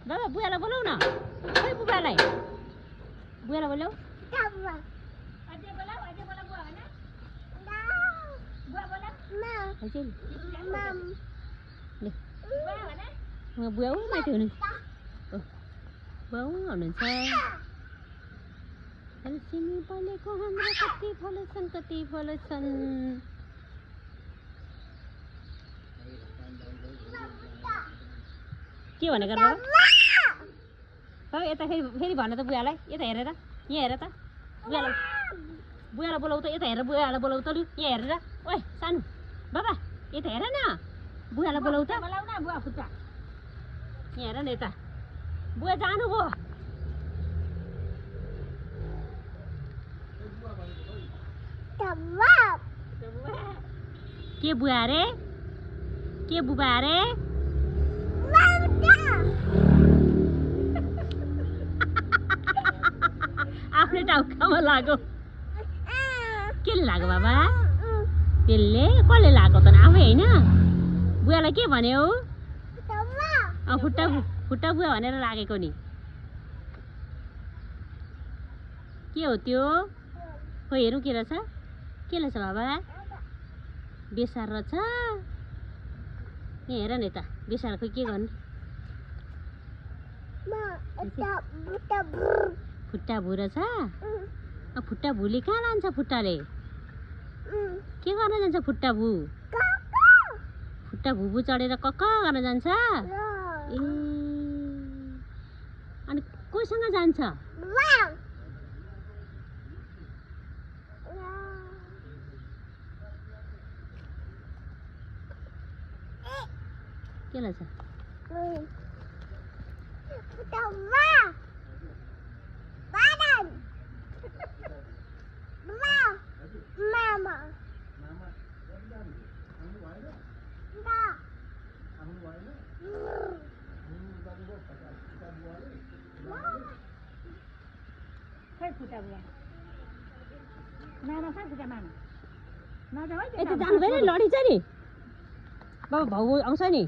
बाबा बुवालाई बोलाऊ न खोइ बुवालाई बोलाऊ बुवा माथि हुनुहुन्छ बुवा हुनुहुन्छ सिमी पलेको हाम्रो कति फलेछन् के भनेको बाबा यता फेरि भन त बुवालाई यता हेरेर यहाँ हेर त बुवालाई बोलाऊ त यता हेरेर बुवालाई बोलाऊ त लु यहाँ हेरेर ओइ सानो बाबा यता हेर न बुवालाई बोलाऊ त बुवा खुट्टा यहाँ हेर न यता बुवा जानुभयो के बुवा अरे के बुबा अरे आफ्नै टाउकामा लाग्यो केले लाग्यो बाबा त्यसले कसले लाग्यो त आफै होइन बुवालाई के भन्यो खुट्टा बुवा भनेर लागेको नि के हो त्यो खोइ हेरौँ के रहेछ बाबा बेसार रहेछ यहाँ हेर न यता बेसार खोइ के गर्नु खुट्टा भु रहेछ खुट्टा भुले कहाँ लान्छ खुट्टाले के गर्न जान्छ खुट्टा भु चढेर कक्क गर्न जान्छ ए अनि कोसँग जान्छ के लाग्छ यता जानु भएन लडिन्छ नि बाबा भाउ आउँछ नि